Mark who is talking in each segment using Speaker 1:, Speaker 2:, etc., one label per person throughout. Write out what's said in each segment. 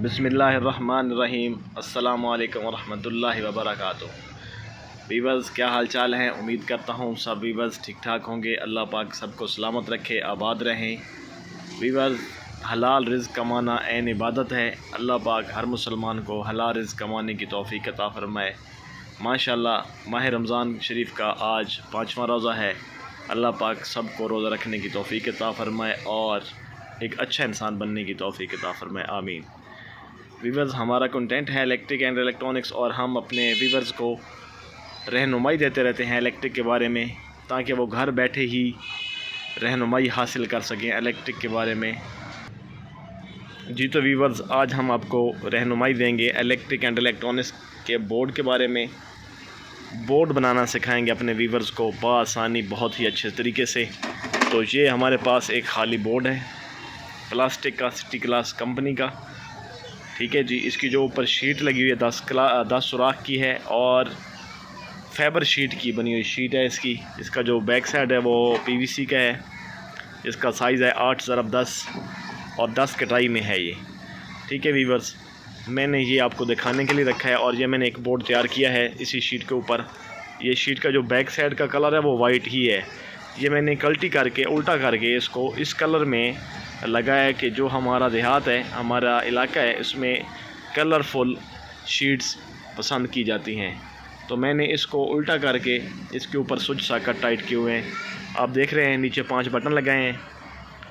Speaker 1: बिस्मिल्लाहिर्रहमानिर्रहीम। अस्सलामु अलैकुम वरहमतुल्लाहि वबरकातुहू। वीवर्स, क्या हाल चाल हैं? उम्मीद करता हूँ सब वीवर्स ठीक ठाक होंगे। अल्लाह पाक सबको सलामत रखे, आबाद रहें। वीवर्स, हलाल रिज़्क़ कमाना ऐन इबादत है। अल्लाह पाक हर मुसलमान को हलाल रिज़्क़ कमाने की तौफ़ीक़ अता फ़रमाए। माशाअल्लाह, माह रमज़ान शरीफ का आज 5वां रोज़ा है। अल्लाह पाक सबको रोज़ा रखने की तौफ़ीक़ अता फ़रमाए और एक अच्छा इंसान बनने की तौफ़ीक़ अता फ़रमाए, आमीन। वीवर्स, हमारा कंटेंट है इलेक्ट्रिक एंड इलेक्ट्रॉनिक्स और हम अपने वीवर्स को रहनुमाई देते रहते हैं इलेक्ट्रिक के बारे में, ताकि वो घर बैठे ही रहनुमाई हासिल कर सकें इलेक्ट्रिक के बारे में। जी तो वीवर्स, आज हम आपको रहनुमाई देंगे इलेक्ट्रिक एंड इलेक्ट्रॉनिक्स के बोर्ड के बारे में। बोर्ड बनाना सिखाएंगे अपने वीवर्स को बआसानी, बहुत ही अच्छे तरीके से। तो ये हमारे पास एक खाली बोर्ड है प्लास्टिक का, सिटी क्लास कंपनी का। ठीक है जी, इसकी जो ऊपर शीट लगी हुई है 10 सुराख की है और फाइबर शीट की बनी हुई शीट है इसकी। इसका जो बैक साइड है वो पीवीसी का है। इसका साइज़ है 8x10 और 10 कटाई में है ये। ठीक है वीवर्स, मैंने ये आपको दिखाने के लिए रखा है और ये मैंने एक बोर्ड तैयार किया है इसी शीट के ऊपर। ये शीट का जो बैक साइड का कलर है वो वाइट ही है। ये मैंने कल्टी करके, उल्टा करके इसको इस कलर में लगाया कि जो हमारा देहात है, हमारा इलाका है, इसमें कलरफुल शीट्स पसंद की जाती हैं। तो मैंने इसको उल्टा करके इसके ऊपर स्विच सॉकेट टाइट किए हुए हैं। आप देख रहे हैं नीचे 5 बटन लगाए हैं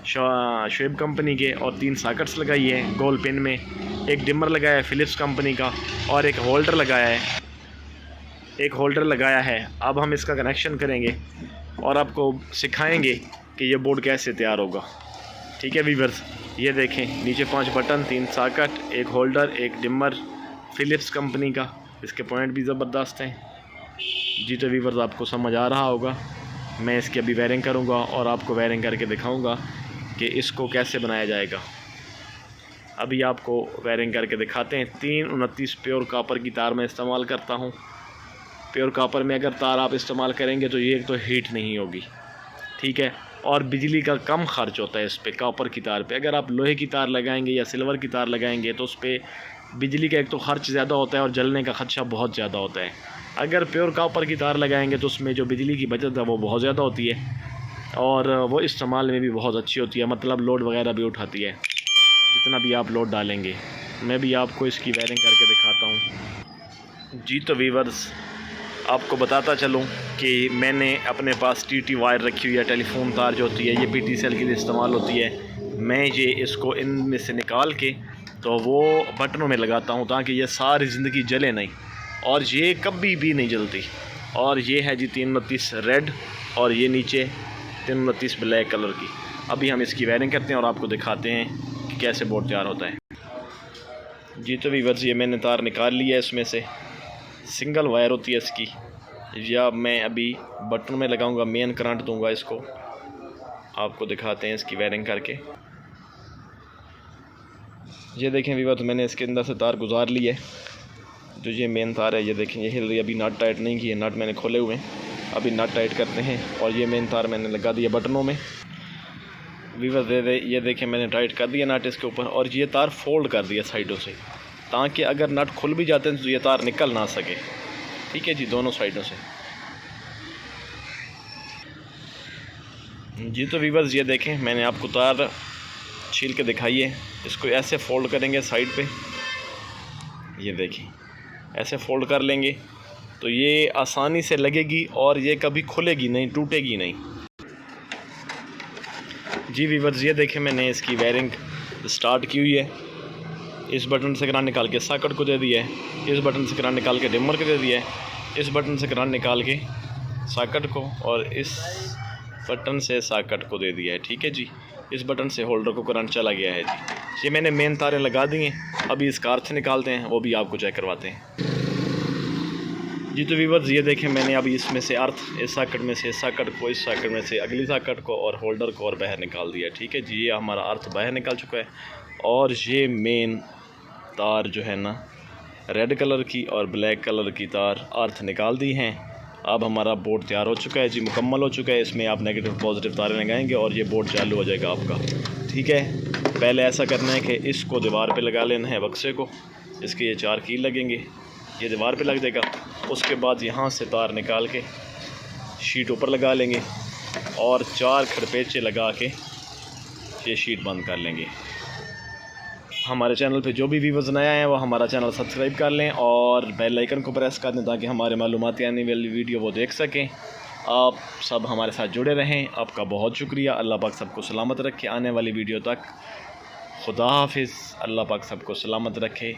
Speaker 1: शुएब कंपनी के और 3 सॉकेट्स लगाई हैं गोल पिन में। एक डिमर लगाया है फिलिप्स कंपनी का और एक होल्डर लगाया है। अब हम इसका कनेक्शन करेंगे और आपको सिखाएंगे कि ये बोर्ड कैसे तैयार होगा। ठीक है वीवर्स, ये देखें नीचे 5 बटन, 3 सॉकेट, एक होल्डर, एक डिमर, फिलिप्स कंपनी का। इसके पॉइंट भी ज़बरदस्त हैं। जी तो वीवर्स, आपको समझ आ रहा होगा। मैं इसकी अभी वायरिंग करूँगा और आपको वायरिंग करके दिखाऊँगा कि इसको कैसे बनाया जाएगा। अभी आपको वायरिंग करके दिखाते हैं। 329 प्योर कॉपर की तार मैं इस्तेमाल करता हूँ। प्योर कॉपर में अगर तार आप इस्तेमाल करेंगे तो ये तो हीट नहीं होगी, ठीक है, और बिजली का कम खर्च होता है इस पर कॉपर की तार पे। अगर आप लोहे की तार लगाएंगे या सिल्वर की तार लगाएंगे तो उस पर बिजली का एक तो खर्च ज़्यादा होता है और जलने का खदशा बहुत ज़्यादा होता है। अगर प्योर कॉपर की तार लगाएंगे तो उसमें जो बिजली की बचत है वो बहुत ज़्यादा होती है और वो इस्तेमाल में भी बहुत अच्छी होती है, मतलब लोड वगैरह भी उठाती है जितना भी आप लोड डालेंगे। मैं भी आपको इसकी वायरिंग करके दिखाता हूँ। जी तो वीवर्स, आपको बताता चलूँ कि मैंने अपने पास टीटी वायर रखी हुई है। टेलीफोन तार जो होती है ये पीटी सेल के लिए इस्तेमाल होती है। मैं ये इसको इनमें से निकाल के तो वो बटनों में लगाता हूँ ताकि ये सारी ज़िंदगी जले नहीं और ये कभी भी नहीं जलती। और ये है जी 329 रेड और ये नीचे 329 ब्लैक कलर की। अभी हम इसकी वायरिंग करते हैं और आपको दिखाते हैं कि कैसे बोर्ड तैयार होता है। जी तो वीवर्स, ये मैंने तार निकाल लिया है इसमें से। सिंगल वायर होती है इसकी। या मैं अभी बटन में लगाऊंगा, मेन करंट दूंगा इसको। आपको दिखाते हैं इसकी वायरिंग करके। ये देखें वीवर, तो मैंने इसके अंदर से तार गुजार ली है। जो ये मेन तार है ये देखें, ये हिल रही है। अभी नट टाइट नहीं किए, नट मैंने खोले हुए हैं, अभी नट टाइट करते हैं। और ये मेन तार मैंने लगा दिया बटनों में। वीवर ये देखें, मैंने टाइट कर दिया नट इसके ऊपर और ये तार फोल्ड कर दिया साइडों से, ताकि अगर नट खुल भी जाते हैं तो ये तार निकल ना सके। ठीक है जी, दोनों साइडों से। जी तो वीवर्स, ये देखें मैंने आपको तार छील के दिखाई है। इसको ऐसे फोल्ड करेंगे साइड पे, ये देखिए ऐसे फोल्ड कर लेंगे तो ये आसानी से लगेगी और ये कभी खुलेगी नहीं, टूटेगी नहीं। जी वीवर्स, ये देखें मैंने इसकी वायरिंग स्टार्ट की हुई है। इस बटन से करंट निकाल के सॉकेट को दे दिया है, इस बटन से करंट निकाल के डिमर को दे दिया है, इस बटन से करंट निकाल के सॉकेट को और इस बटन से सॉकेट को दे दिया है। ठीक है जी, इस बटन से होल्डर को करंट चला गया है जी। ये मैंने मेन तारें लगा दी हैं। अभी इसका अर्थ निकालते हैं, वो भी आपको चेक करवाते हैं। जी तो वीवर्स, ये देखें मैंने अभी इसमें से अर्थ, इस सॉकेट में से इस सॉकेट को, इस सॉकेट में से अगली सॉकेट को और होल्डर को और बाहर निकाल दिया। ठीक है जी, ये हमारा अर्थ बाहर निकल चुका है। और ये मेन तार जो है ना, रेड कलर की और ब्लैक कलर की तार अर्थ निकाल दी हैं। अब हमारा बोर्ड तैयार हो चुका है जी, मुकम्मल हो चुका है। इसमें आप नेगेटिव पॉजिटिव तारें लगाएंगे और ये बोर्ड चालू हो जाएगा आपका। ठीक है। पहले ऐसा करना है कि इसको दीवार पे लगा लेना है बक्से को। इसके ये 4 कील लगेंगे, ये दीवार पे लग जाएगा। उसके बाद यहाँ से तार निकाल के शीट ऊपर लगा लेंगे और 4 खड़पेचे लगा के ये शीट बंद कर लेंगे। हमारे चैनल पे जो भी व्यूअर्स नए आए हैं वो हमारा चैनल सब्सक्राइब कर लें और बेल आइकन को प्रेस कर दें ताकि हमारे मालूमाती आने वाली वीडियो वो देख सकें। आप सब हमारे साथ जुड़े रहें। आपका बहुत शुक्रिया। अल्लाह पाक सबको सलामत रखे आने वाली वीडियो तक। खुदा हाफिज़। अल्लाह पाक सबको सलामत रखे।